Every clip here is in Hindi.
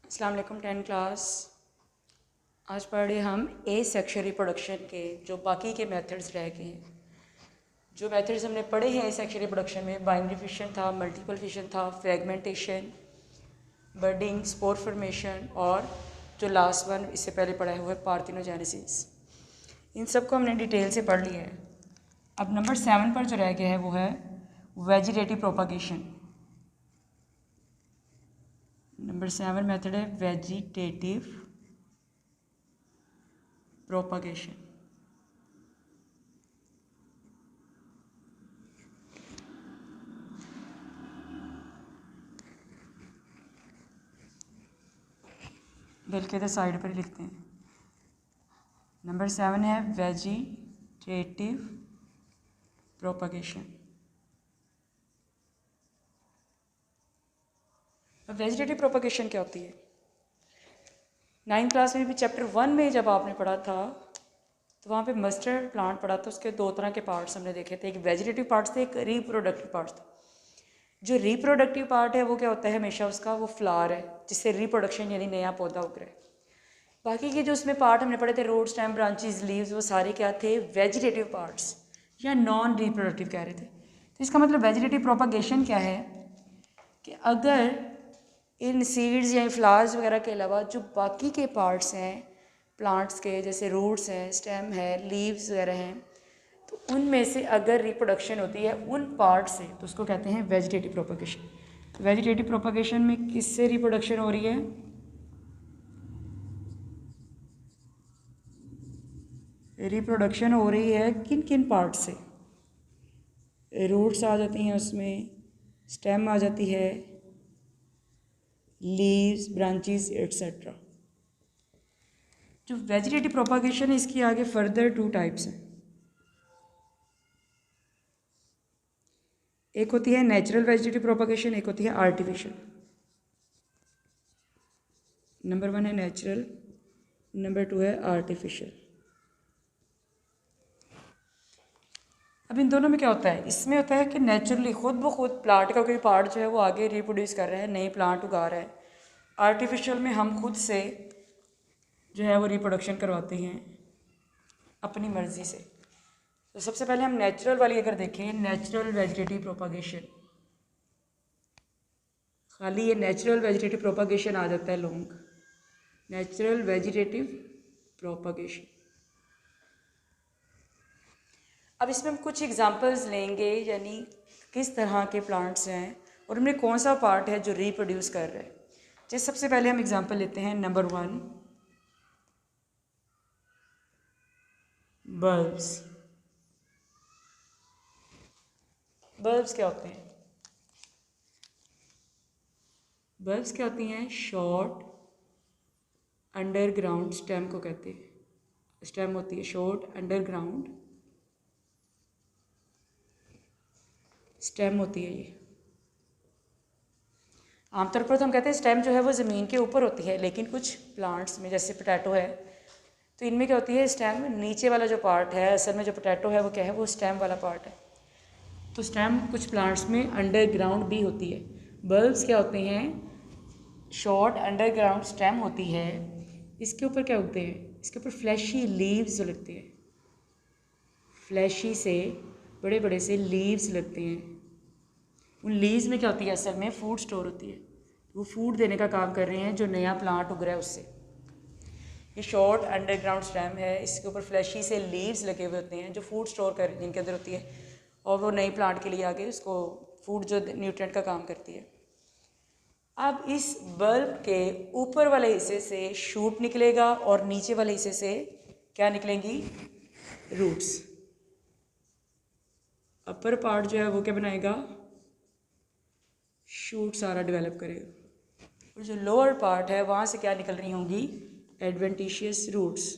अस्सलाम वालेकुम 10 क्लास। आज पढ़े हम ए सेक्शुअल रिप्रोडक्शन के जो बाकी के मेथड्स रह गए हैं। जो मेथड्स हमने पढ़े हैं ए सेक्शुअल रिप्रोडक्शन में बाइनरी फिशन था, मल्टीपल फिशन था, फ्रेगमेंटेशन, बर्डिंग, स्पोर फॉर्मेशन और जो लास्ट वन इससे पहले पढ़ा है वो है पार्थिनोजेनेसिस। इन सब को हमने डिटेल से पढ़ लिया है। अब नंबर 7 पर जो रह गया है वो है वेजिटेटिव प्रोपागेशन। नंबर 7 मेथड है वेजिटेटिव प्रोपागेशन। बल्कि तो साइड पर ही लिखते हैं। नंबर 7 है वेजिटेटिव प्रोपागेशन। अब वेजिटेटिव प्रोपागेशन क्या होती है? 9th क्लास में भी चैप्टर 1 में जब आपने पढ़ा था तो वहाँ पे मस्टर्ड प्लांट पढ़ा था। उसके दो तरह के पार्ट्स हमने देखे थे, एक वेजिटेटिव पार्ट्स थे, एक रिप्रोडक्टिव पार्ट्स थे। जो रिप्रोडक्टिव पार्ट है वो क्या होता है, हमेशा उसका वो फ्लावर है जिससे रिप्रोडक्शन यानी नया पौधा उग रहा है। बाकी के जो उसमें पार्ट हमने पढ़े थे रूट, स्टेम, ब्रांचेस, लीव्स, वो सारे क्या थे, वेजिटेटिव पार्ट्स या नॉन रिप्रोडक्टिव कह रहे थे। तो इसका मतलब वेजिटेटिव प्रोपागेशन क्या है कि अगर इन सीड्स या फ्लावर्स वगैरह के अलावा जो बाकी के पार्ट्स हैं प्लांट्स के, जैसे रूट्स हैं, स्टेम है, लीव्स वगैरह हैं, तो उनमें से अगर रिप्रोडक्शन होती है उन पार्ट से तो उसको कहते हैं वेजिटेटिव प्रोपागेशन। वेजिटेटिव प्रोपागेशन में किससे रिप्रोडक्शन हो रही है? रिप्रोडक्शन हो रही है किन किन पार्ट से? रूट्स आ जाती हैं उसमें, स्टेम आ जाती है, लीव्स, ब्रांचेस एट्सेट्रा। जो वेजिटेटिव प्रोपागेशन है इसकी आगे फर्दर 2 टाइप्स हैं। एक होती है नेचुरल वेजिटेटिव प्रोपागेशन, एक होती है आर्टिफिशियल। नंबर 1 है नेचुरल, नंबर 2 है आर्टिफिशियल। अब इन दोनों में क्या होता है? इसमें होता है कि नेचुरली खुद ब खुद प्लांट का कोई पार्ट जो है वो आगे रिप्रोड्यूस कर रहा है, नए प्लांट उगा रहा है। आर्टिफिशियल में हम खुद से जो है वो रिप्रोडक्शन करवाते हैं अपनी मर्ज़ी से। तो सबसे पहले हम नेचुरल वाली अगर देखें, नेचुरल वेजिटेटिव प्रोपागेशन, खाली ये नेचुरल वेजिटेटिव प्रोपागेशन आ जाता है लॉन्ग, नेचुरल वेजिटेटिव प्रोपागेशन। अब इसमें हम कुछ एग्जांपल्स लेंगे, यानी किस तरह के प्लांट्स हैं और उनमें कौन सा पार्ट है जो रिप्रोड्यूस कर रहा है। जैसे सबसे पहले हम एग्जांपल लेते हैं नंबर 1, बल्ब्स। बल्ब्स क्या होते हैं? बल्ब्स क्या होती हैं? शॉर्ट अंडरग्राउंड स्टेम को कहते हैं। स्टेम होती है शॉर्ट अंडरग्राउंड स्टेम होती है। ये आमतौर पर तो हम कहते हैं स्टेम जो है वो ज़मीन के ऊपर होती है, लेकिन कुछ प्लांट्स में जैसे पोटैटो है तो इनमें क्या होती है, स्टेम नीचे वाला जो पार्ट है, असल में जो पोटैटो है वो क्या है, वो स्टेम वाला पार्ट है। तो स्टेम कुछ प्लांट्स में अंडरग्राउंड भी होती है। बल्ब्स क्या होते हैं? शॉर्ट अंडरग्राउंड स्टेम होती है, इसके ऊपर क्या उगते हैं? इसके ऊपर फ्लैशी लीव्स जो लगते हैं, फ्लैशी से बड़े बड़े से लीव्स लगते हैं। उन लीव्स में क्या होती है, असल में फूड स्टोर होती है। वो फूड देने का काम कर रहे हैं जो नया प्लांट उग रहा है उससे। ये शॉर्ट अंडरग्राउंड स्टेम है, इसके ऊपर फ्लैशी से लीव्स लगे हुए होते हैं जो फूड स्टोर कर जिनके अंदर होती है, और वो नई प्लांट के लिए आगे उसको फूड जो न्यूट्रिएंट का काम करती है। अब इस बल्ब के ऊपर वाले हिस्से से शूट निकलेगा और नीचे वाले हिस्से से क्या निकलेंगी? रूट्स। अपर पार्ट जो है वो क्या बनाएगा? शूट सारा डेवलप करेगा, और जो लोअर पार्ट है वहाँ से क्या निकल रही होंगी? Adventitious roots.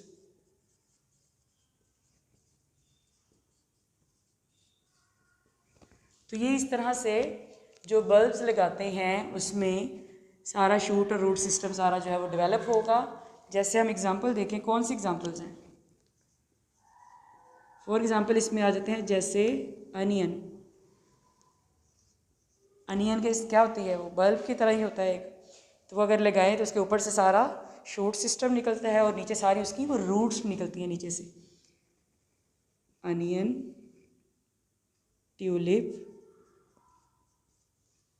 तो ये इस तरह से जो बल्ब्स लगाते हैं उसमें सारा शूट और रूट सिस्टम सारा जो है वो डेवलप होगा। जैसे हम एग्जांपल देखें, कौन सी एग्जांपल्स हैं? फॉर एग्जांपल इसमें आ जाते हैं जैसे अनियन। अनियन के क्या होती है? वो बल्ब की तरह ही होता है एक, तो वो अगर लगाएं तो उसके ऊपर से सारा शूट सिस्टम निकलता है और नीचे सारी उसकी वो रूट्स निकलती हैं नीचे से। अनियन, ट्यूलिप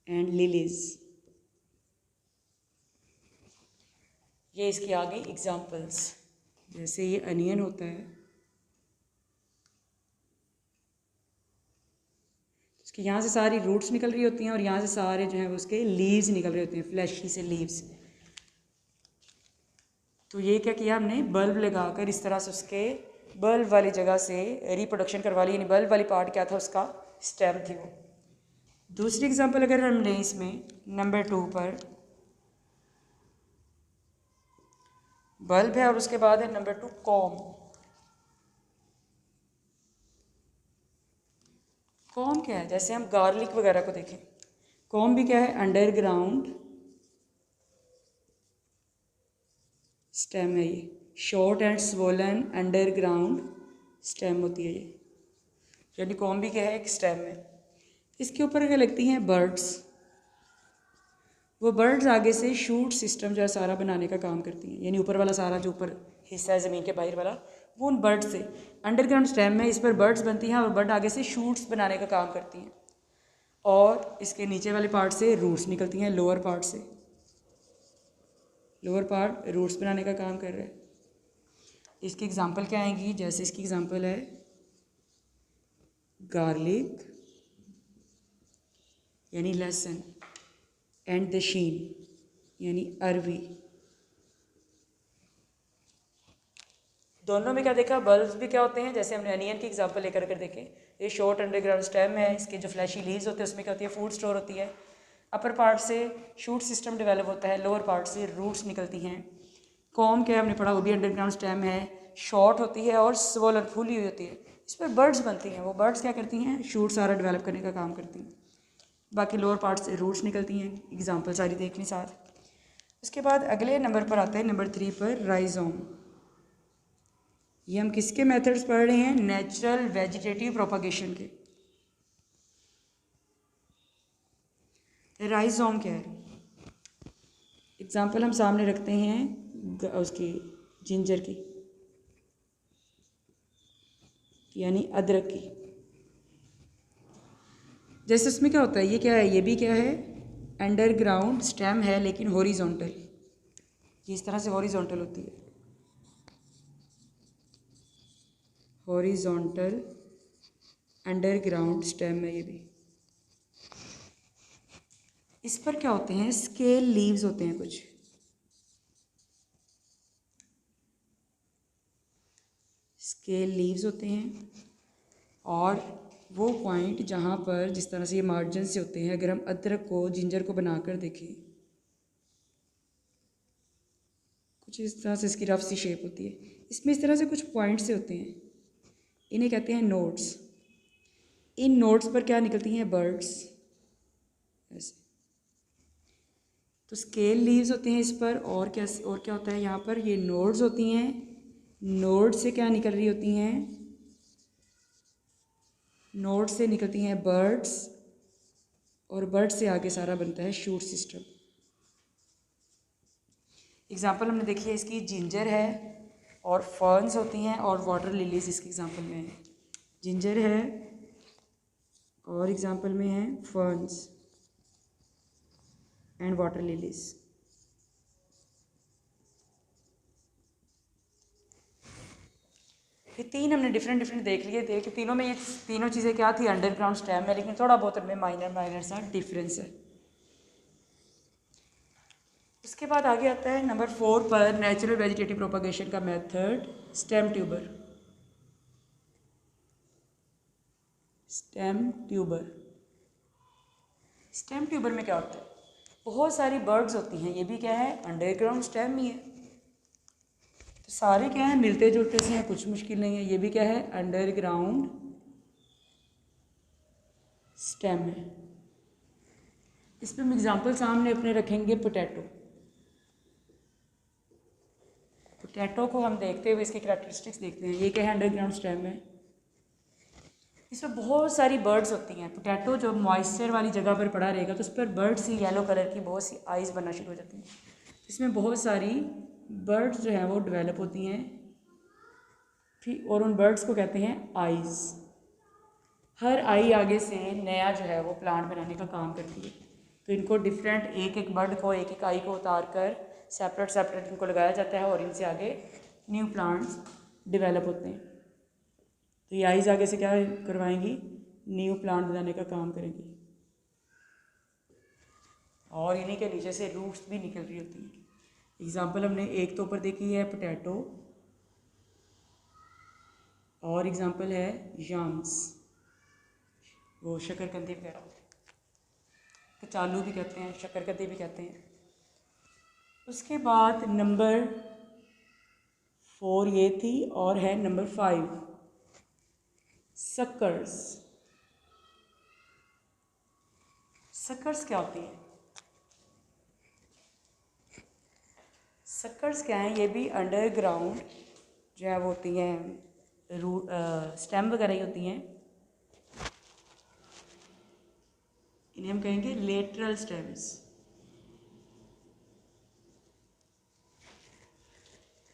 एंड लिलीज, ये इसकी आ गई एग्जाम्पल्स। जैसे ये अनियन होता है, उसकी यहाँ से सारी रूट्स निकल रही होती हैं और यहाँ से सारे जो हैं उसके लीव्स निकल रहे होते हैं, फ्लैशी से लीव्स। तो ये क्या किया हमने, बल्ब लगाकर इस तरह से उसके बल्ब वाली जगह से रिप्रोडक्शन करवा ली, यानी बल्ब वाली पार्ट क्या था उसका, स्टेम थी वो। दूसरी एग्जांपल अगर हम लें इसमें नंबर 2 पर, बल्ब है और उसके बाद है नंबर 2 कॉम। कॉम क्या है, जैसे हम गार्लिक वगैरह को देखें, कॉम भी क्या है, अंडरग्राउंड स्टेम है ये, short and swollen underground stem होती है ये, यानी कॉम भी क्या है, एक स्टेम है। इसके ऊपर क्या लगती हैं, बर्ड्स। वो बर्ड्स आगे से शूट सिस्टम जो है सारा बनाने का काम करती हैं, यानी ऊपर वाला सारा जो ऊपर हिस्सा है ज़मीन के बाहर वाला वो उन बर्ड से, अंडरग्राउंड स्टेम में इस पर बर्ड्स बनती हैं और बर्ड आगे से शूट्स बनाने का काम करती हैं और इसके नीचे वाले पार्ट से रूट्स निकलती हैं, लोअर पार्ट से, लोअर पार्ट रूट्स बनाने का काम कर रहा है। इसकी एग्जांपल क्या आएंगी, जैसे इसकी एग्जांपल है गार्लिक यानी लहसुन एंड द शीन यानी अरवी। दोनों में क्या देखा, बल्ब्स भी क्या होते हैं, जैसे हमने अनियन की एग्जांपल लेकर कर देखें, ये शॉर्ट अंडरग्राउंड स्टेम है, इसके जो फ्लैशी लीव्स होते हैं उसमें क्या होती है, फूड स्टोर होती है, अपर पार्ट से शूट सिस्टम डेवलप होता है, लोअर पार्ट से रूट्स निकलती हैं। कॉम क्या हमने पढ़ा, वो भी अंडरग्राउंड स्टेम है, शॉर्ट होती है और स्वोलन फूली हुई होती है, इस पर बर्ड्स बनती हैं, वो बर्ड्स क्या करती हैं, शूट सारा डेवलप करने का काम करती हैं, बाकी लोअर पार्ट से रूट्स निकलती हैं। एग्जांपल सारी देख लें साथ। उसके बाद अगले नंबर पर आते हैं, नंबर 3 पर राइजोम। ये हम किसके मेथड्स पढ़ रहे हैं, नेचुरल वेजिटेटिव प्रोपागेशन के। राइजोम क्या है, एग्जांपल हम सामने रखते हैं उसकी जिंजर की, यानी अदरक की। जैसे उसमें क्या होता है, ये क्या है, ये भी क्या है, अंडरग्राउंड स्टेम है लेकिन हॉरिजॉन्टल, ये इस तरह से हॉरिजॉन्टल होती है, हॉरिजॉन्टल अंडरग्राउंड स्टेम है ये भी। इस पर क्या होते हैं, स्केल लीव्स होते हैं, कुछ स्केल लीव्स होते हैं और वो पॉइंट जहाँ पर जिस तरह से ये मार्जिन से होते हैं, अगर हम अदरक को जिंजर को बनाकर देखें, कुछ इस तरह से इसकी रफ सी शेप होती है, इसमें इस तरह से कुछ पॉइंट से होते हैं, इन्हें कहते हैं नोड्स। इन नोड्स पर क्या निकलती हैं, बर्ड्स, ऐसे। तो स्केल लीव्स होते हैं इस पर, और क्या होता है यहाँ पर, ये नोड्स होती हैं, नोड से क्या निकल रही होती हैं, नोड से निकलती हैं बर्ड्स और बर्ड से आगे सारा बनता है शूट सिस्टम। एग्जांपल हमने देखी है इसकी, जिंजर है और फर्न्स होती हैं और वाटर लिलीज इसके एग्जांपल में है, जिंजर है और एग्जांपल में है फर्न्स एंड वाटर लिलीज। फिर 3 हमने डिफरेंट देख लिए थे कि तीनों में ये तीनों चीज़ें क्या थी, अंडरग्राउंड स्टेम है, लेकिन थोड़ा बहुत इनमें माइनर सा डिफरेंस है। उसके बाद आगे आता है नंबर 4 पर, नेचुरल वेजिटेटिव प्रोपागेशन का method, stem tuber. Stem tuber, stem tuber में क्या होता है, बहुत सारी बर्ड्स होती हैं, ये भी क्या है, अंडरग्राउंड स्टेम ही है, तो सारे क्या है, मिलते जुलते से हैं, कुछ मुश्किल नहीं है, ये भी क्या है, अंडरग्राउंड स्टेम है। इस पर हम एग्जाम्पल सामने अपने रखेंगे, पोटैटो। पोटैटो को हम देखते हुए इसके कैरेक्टरिस्टिक्स देखते हैं, ये क्या है, अंडरग्राउंड स्टेम है, इस इसमें बहुत सारी बर्ड्स होती हैं। पोटैटो जो मॉइस्चर वाली जगह पर पड़ा रहेगा तो उस पर बर्ड्स ही येलो कलर की बहुत सी आइज़ बनना शुरू हो जाती हैं। इसमें बहुत सारी बर्ड्स जो हैं वो डेवलप होती हैं, फिर और उन बर्ड्स को कहते हैं आइज़। हर आई आगे से नया जो है वो प्लांट बनाने का काम करती है। तो इनको डिफरेंट एक एक बर्ड को एक एक आई को उतार कर सेपरेट सेपरेट इनको लगाया जाता है और इनसे आगे न्यू प्लांट्स डेवलप होते हैं। तो ये आइज़ आगे से क्या करवाएंगी, न्यू प्लांट बनाने का काम करेंगी और इन्हीं के नीचे से रूट्स भी निकल रही होती हैं। एग्जाम्पल हमने एक तो ऊपर देखी है पोटैटो और एग्जाम्पल है याम्स, वो शकरकंदी वगैरह, कचालू भी कहते हैं, शकरकंदी भी कहते हैं। उसके बाद नंबर 4 ये थी और है नंबर 5 सक्कर्स। सक्कर्स क्या होती है? सक्कर्स क्या हैं? ये भी अंडरग्राउंड जो है वो होती हैं, रूट स्टेम वगैरह ही होती हैं। इन्हें हम कहेंगे लेटरल स्टेम्स।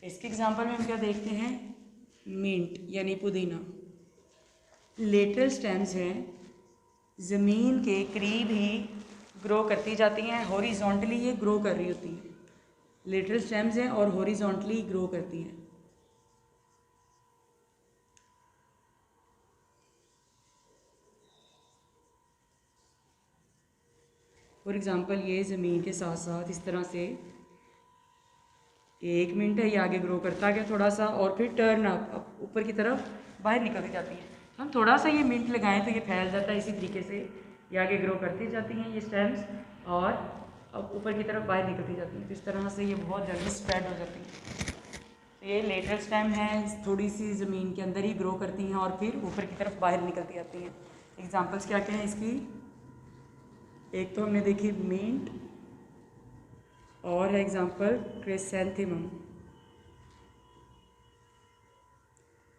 इसके एग्जांपल में हम क्या देखते हैं, मिंट यानी पुदीना। लेटरल स्टेम्स हैं, ज़मीन के करीब ही ग्रो करती जाती हैं, हॉरिजॉन्टली ये ग्रो कर रही होती हैं। लेटरल स्टेम्स हैं और हॉरिजॉन्टली ग्रो करती हैं। फॉर एग्ज़ाम्पल ये ज़मीन के साथ साथ इस तरह से 1 मिनट है, ये आगे ग्रो करता गया थोड़ा सा और फिर टर्न अप ऊपर की तरफ बाहर निकलती जाती है। हम थोड़ा सा ये मिनट लगाएं तो ये फैल जाता है। इसी तरीके से ये आगे ग्रो करती जाती हैं ये स्टेम्स और अब ऊपर की तरफ बाहर निकलती जाती हैं। तो इस तरह से ये बहुत जल्दी स्प्रेड हो जाती हैं। तो ये लेटरल स्टेम है, थोड़ी सी ज़मीन के अंदर ही ग्रो करती हैं और फिर ऊपर की तरफ बाहर निकलती जाती हैं। एग्जाम्पल्स क्या क्या हैं इसकी? एक तो हमने देखी मिंट और है एग्जाम्पल क्रिसैंथेमम,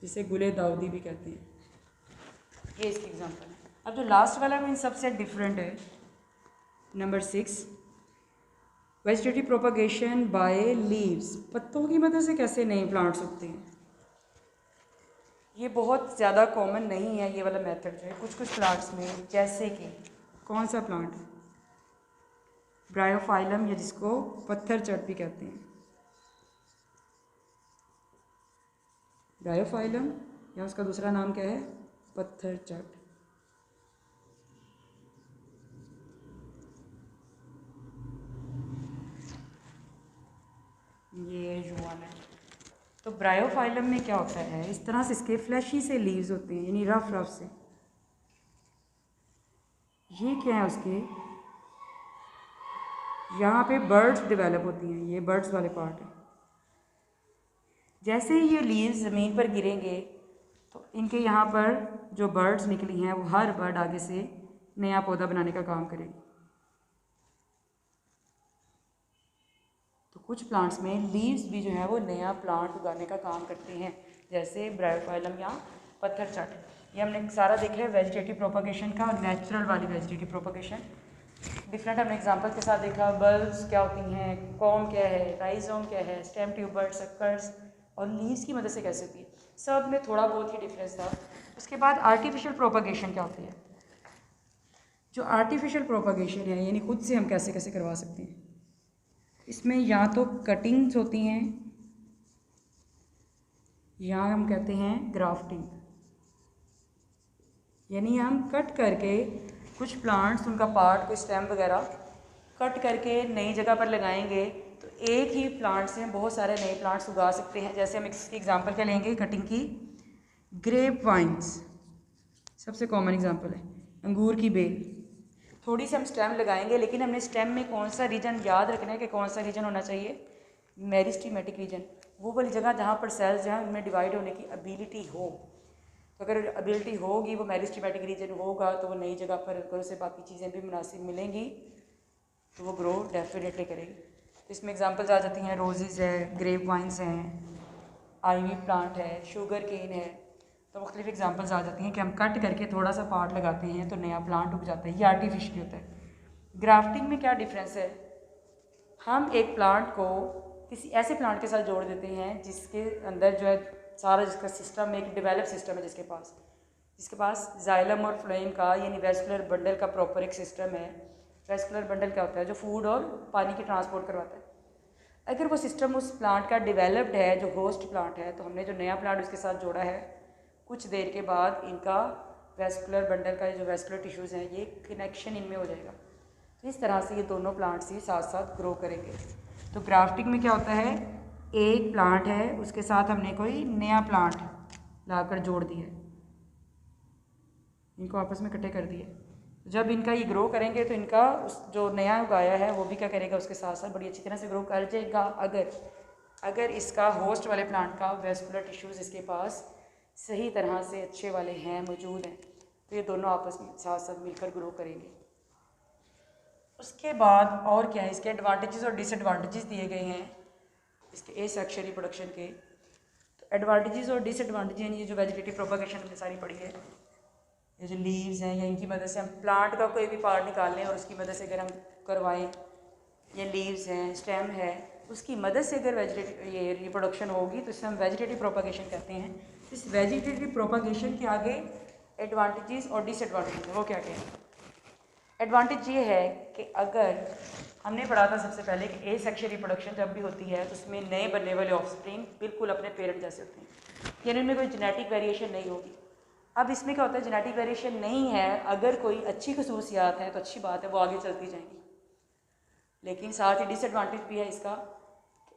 जिसे गुले दाऊदी भी कहते हैं। ये इसकी एग्जाम्पल है। अब जो लास्ट वाला में इन सबसे डिफरेंट है, number 6 vegetative propagation by leaves. पत्तों की मदद से कैसे नए प्लांट्स उगते हैं? ये बहुत ज़्यादा कॉमन नहीं है ये वाला मेथड जो है कुछ कुछ प्लांट्स में, जैसे कि कौन सा प्लांट, ब्रायोफाइलम, या जिसको पत्थर चट भी कहते हैं। ब्रायोफाइलम या उसका दूसरा नाम क्या है, पत्थर चट। ये जुआन है। तो ब्रायोफाइलम में क्या होता है, इस तरह से इसके फ्लैशी से लीव्स होते हैं, यानी रफ रफ से। ये क्या है, उसके यहाँ पे बर्ड्स डेवलप होती हैं, ये बर्ड्स वाले पार्ट है। जैसे ही ये लीव्स ज़मीन पर गिरेंगे तो इनके यहाँ पर जो बर्ड्स निकली हैं वो हर बर्ड आगे से नया पौधा बनाने का काम करेगी। तो कुछ प्लांट्स में लीव्स भी जो है वो नया प्लांट उगाने का काम करते हैं, जैसे ब्रायोफाइलम या पत्थर चट। ये हमने सारा देखा है वेजिटेटिव प्रोपगेशन का और नेचुरल वाली वेजिटेटिव प्रोपगेशन। डिफरेंट हमने एग्जांपल के साथ देखा, बल्ब्स क्या होती हैं, कॉम क्या है, राइजोम क्या है, स्टेम ट्यूबर, सक्कर्स और लीव्स की मदद से कैसे होती है। सब में थोड़ा बहुत ही डिफरेंस था। उसके बाद आर्टिफिशियल प्रोपगेशन क्या होती है? जो आर्टिफिशियल प्रोपगेशन है यानी खुद से हम कैसे कैसे करवा सकते हैं, इसमें या तो कटिंग्स होती हैं या हम कहते हैं ग्राफ्टिंग, यानी हम कट करके कुछ प्लांट्स, उनका पार्ट, कोई स्टेम वगैरह कट करके नई जगह पर लगाएंगे तो एक ही प्लांट से हम बहुत सारे नए प्लांट्स उगा सकते हैं। जैसे हम इसकी एग्जांपल क्या लेंगे कटिंग की, ग्रेप वाइन्स सबसे कॉमन एग्जांपल है, अंगूर की बेल। थोड़ी सी हम स्टेम लगाएंगे लेकिन हमने स्टेम में कौन सा रीजन याद रखना है कि कौन सा रीजन होना चाहिए, मेरिस्टेमेटिक रीजन, वो वाली जगह जहाँ पर सेल्स जो है उनमें डिवाइड होने की एबिलिटी हो। तो अगर एबिलिटी होगी, वो मेरिस्टेमेटिक रीजन होगा, तो वो नई जगह पर अगर उसे बाकी चीज़ें भी मुनासिब मिलेंगी तो वो ग्रो डेफिनेटली करेगी। तो इसमें एग्जांपल्स आ जाती हैं, रोजेज़ है, ग्रेप वाइन्स हैं, आईवी प्लांट है, शुगर केन है, तो मुख्तलिफ एग्जांपल्स आ जाती हैं कि हम कट करके थोड़ा सा पार्ट लगाते हैं तो नया प्लांट उग जाता है। ये आर्टिफिशियल होता है। ग्राफ्टिंग में क्या डिफरेंस है, हम एक प्लांट को किसी ऐसे प्लांट के साथ जोड़ देते हैं जिसके अंदर जो है सारा जिसका सिस्टम एक डेवलप सिस्टम है, जिसके पास जाइलम और फ्लोएम का यानी वेस्कुलर बंडल का प्रॉपर एक सिस्टम है। वेस्कुलर बंडल क्या होता है, जो फूड और पानी की ट्रांसपोर्ट करवाता है। अगर वो सिस्टम उस प्लांट का डेवलप्ड है, जो होस्ट प्लांट है, तो हमने जो नया प्लांट उसके साथ जोड़ा है, कुछ देर के बाद इनका वेस्कुलर बंडल का जो वेस्कुलर टिश्यूज़ हैं ये कनेक्शन इनमें हो जाएगा। तो इस तरह से ये दोनों प्लांट्स ही साथ साथ ग्रो करेंगे। तो ग्राफ्टिंग में क्या होता है, एक प्लांट है उसके साथ हमने कोई नया प्लांट लाकर जोड़ दिया, इनको आपस में इकट्ठे कर दिए। जब इनका ये ग्रो करेंगे तो इनका उस जो नया उगाया है वो भी क्या करेगा, उसके साथ साथ बड़ी अच्छी तरह से ग्रो कर जाएगा। अगर इसका होस्ट वाले प्लांट का वेस्कुलर टिश्यूज़ इसके पास सही तरह से अच्छे वाले हैं, मौजूद हैं, तो ये दोनों आपस में साथ साथ मिलकर ग्रो करेंगे। उसके बाद और क्या है, इसके एडवांटेजेस और डिसएडवांटेजेस दिए गए हैं इसके एसेक्सुअल रिप्रोडक्शन के। तो एडवांटेजेस और डिसएडवांटेजेस ये जो वेजिटेटिव प्रोपगेशन हमने सारी पढ़ी है, ये जो लीव्स हैं या इनकी मदद से हम प्लांट का कोई भी पार्ट निकाल लें और उसकी मदद से अगर हम करवाएं, ये लीव्स हैं, स्टेम है, उसकी मदद से अगर वेजिटेटिव ये रिप्रोडक्शन होगी तो इसे हम वेजिटेटिव प्रोपगेशन कहते हैं। इस वेजिटेटिव प्रोपगेशन के आगे एडवांटेजेस और डिसएडवांटेजेस वो क्या क्या है। एडवांटेज ये है कि अगर हमने पढ़ा था सबसे पहले कि एसेक्सुअल रिप्रोडक्शन जब भी होती है तो उसमें नए बनने वाले ऑफस्प्रिंग बिल्कुल अपने पेरेंट जैसे होते हैं, यानी उनमें कोई जेनेटिक वेरिएशन नहीं होगी। अब इसमें क्या होता है, जेनेटिक वेरिएशन नहीं है, अगर कोई अच्छी खसूसियात हैं तो अच्छी बात है, वो आगे चलती जाएंगी। लेकिन साथ ही डिसएडवांटेज भी है इसका,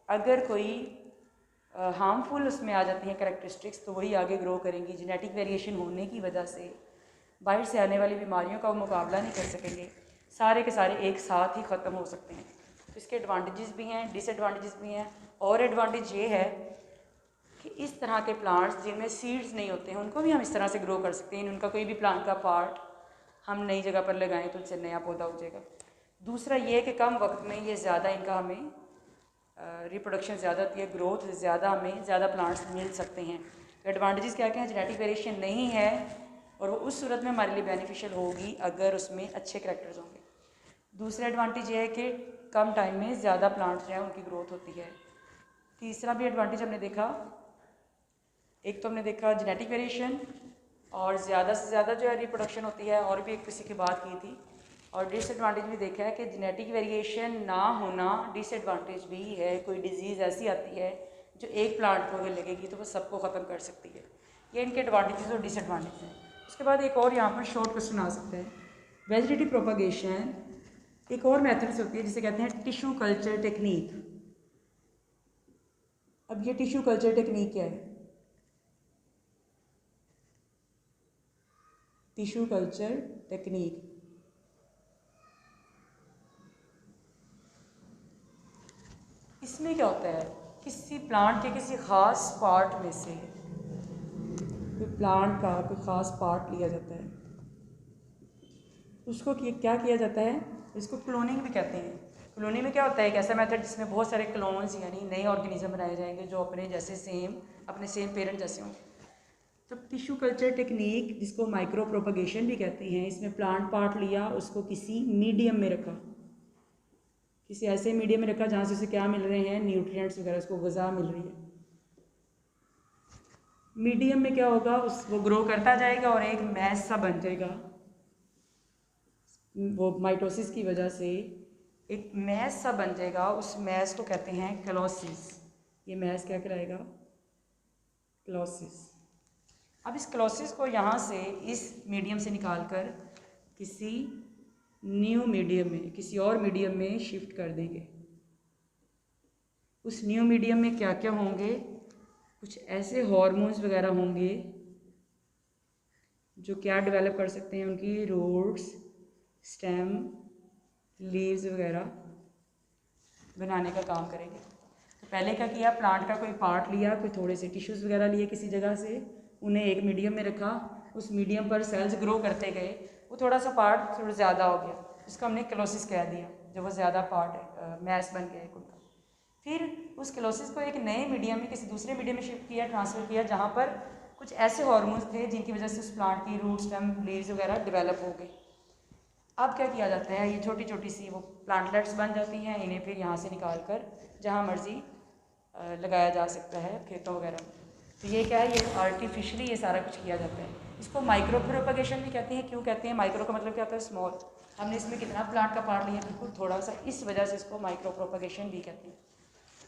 अगर कोई हार्मफुल उसमें आ जाती हैं कैरेक्टरिस्टिक्स तो वही आगे ग्रो करेंगी। जेनेटिक वेरिएशन होने की वजह से बाहर से आने वाली बीमारियों का वो मुकाबला नहीं कर सकेंगे, सारे के सारे एक साथ ही ख़त्म हो सकते हैं। तो इसके एडवांटेजेस भी हैं, डिसएडवांटेजेस भी हैं। और एडवांटेज ये है कि इस तरह के प्लांट्स जिनमें सीड्स नहीं होते हैं उनको भी हम इस तरह से ग्रो कर सकते हैं। उनका कोई भी प्लांट का पार्ट हम नई जगह पर लगाएं तो उनसे नया पौधा उग जाएगा। दूसरा ये है कि कम वक्त में ये ज़्यादा इनका हमें रिप्रोडक्शन ज़्यादा होती है, ग्रोथ ज़्यादा, हमें ज़्यादा प्लांट्स मिल सकते हैं। एडवांटेजेस क्या क्या हैं, जेनेटिक वेरिएशन नहीं है और वो उस सूरत में हमारे लिए बेनिफिशियल होगी अगर उसमें अच्छे करैक्टर्स होंगे। दूसरा एडवांटेज ये है कि कम टाइम में ज़्यादा प्लांट्स जो हैं उनकी ग्रोथ होती है। तीसरा भी एडवांटेज हमने देखा, एक तो हमने देखा जेनेटिक वेरिएशन और ज़्यादा से ज़्यादा जो है रिप्रोडक्शन होती है, और भी एक किसी की बात की थी। और डिसएडवांटेज भी देखा है कि जेनेटिक वेरिएशन ना होना डिसएडवांटेज भी है। कोई डिजीज़ ऐसी आती है जो एक प्लांट को अगर लगेगी तो वो सबको ख़त्म कर सकती है। ये इनके एडवांटेजेस और डिसएडवांटेज हैं। उसके बाद एक और यहाँ पर शॉर्ट क्वेश्चन आ सकता है, वेजिटेटिव प्रोपगेशन एक और मेथड से होती है जिसे कहते हैं टिश्यू कल्चर टेक्निक। अब ये टिश्यू कल्चर टेक्निक क्या है, टिश्यू कल्चर टेक्निक इसमें क्या होता है, किसी प्लांट के किसी ख़ास पार्ट में से कोई प्लांट का कोई ख़ास पार्ट लिया जाता है, उसको क्या किया जाता है, इसको क्लोनिंग भी कहते हैं। क्लोनिंग में क्या होता है, एक ऐसा मेथड जिसमें बहुत सारे क्लोन्स यानी नए ऑर्गेनिज्म बनाए जाएंगे जो अपने जैसे अपने सेम पेरेंट जैसे हों। तो टिश्यू कल्चर टेक्निक जिसको माइक्रो प्रोपगेशन भी कहते हैं, इसमें प्लांट पार्ट लिया, उसको किसी मीडियम में रखा, किसी ऐसे मीडियम में रखा जहाँ से उसे क्या मिल रहे हैं, न्यूट्रिएंट्स वगैरह, उसको ग़िज़ा मिल रही है। मीडियम में क्या होगा, वो ग्रो करता जाएगा और एक मैस सा बन जाएगा। वो माइटोसिस की वजह से एक मैस सा बन जाएगा, उस मैस को कहते हैं क्लोसिस। ये मैस क्या कहलाएगा, क्लोसिस। अब इस क्लोसिस को यहाँ से इस मीडियम से निकाल कर किसी न्यू मीडियम में, किसी और मीडियम में शिफ्ट कर देंगे। उस न्यू मीडियम में क्या क्या होंगे, कुछ ऐसे हार्मोन्स वगैरह होंगे जो क्या डेवलप कर सकते हैं, उनकी रूट्स, स्टेम, लीव्स वगैरह बनाने का काम करेंगे। तो पहले क्या किया, प्लांट का कोई पार्ट लिया, कोई थोड़े से टिश्यूज़ वगैरह लिए किसी जगह से, उन्हें एक मीडियम में रखा, उस मीडियम पर सेल्स ग्रो करते गए, वो थोड़ा सा पार्ट थोड़ा ज़्यादा हो गया, उसको हमने क्लोसिस कह दिया, जब वो ज़्यादा पार्ट मैस बन गया एक उनका। फिर उस क्लोसिस को एक नए मीडियम में, किसी दूसरे मीडियम में शिफ्ट किया, ट्रांसफ़र किया, जहाँ पर कुछ ऐसे हार्मोन्स थे जिनकी वजह से उस प्लांट की रूट स्टेम लीव्स वगैरह डेवलप हो गए। अब क्या किया जाता है, ये छोटी छोटी सी वो प्लांटलेट्स बन जाती हैं, इन्हें फिर यहाँ से निकाल कर जहाँ मर्जी लगाया जा सकता है खेतों वगैरह में। तो ये क्या है, ये आर्टिफिशियली ये सारा कुछ किया जाता है। इसको माइक्रो प्रोपगेशन भी कहते हैं। क्यों कहते हैं? माइक्रो का मतलब क्या होता है? स्मॉल। हमने इसमें कितना प्लांट का पार्ट लिया? बिल्कुल थोड़ा सा, इस वजह से इसको माइक्रो प्रोपगेशन भी कहते हैं।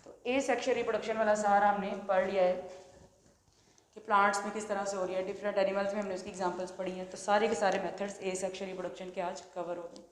तो ए सेक्शुअल रिप्रोडक्शन वाला सारा हमने पढ़ लिया है कि प्लांट्स में किस तरह से हो रही है, डिफरेंट एनिमल्स में हमने उसकी एग्जांपल्स पढ़ी हैं। तो सारे के सारे मेथड्स ए सेक्शुअल रिप्रोडक्शन के आज कवर हो गए।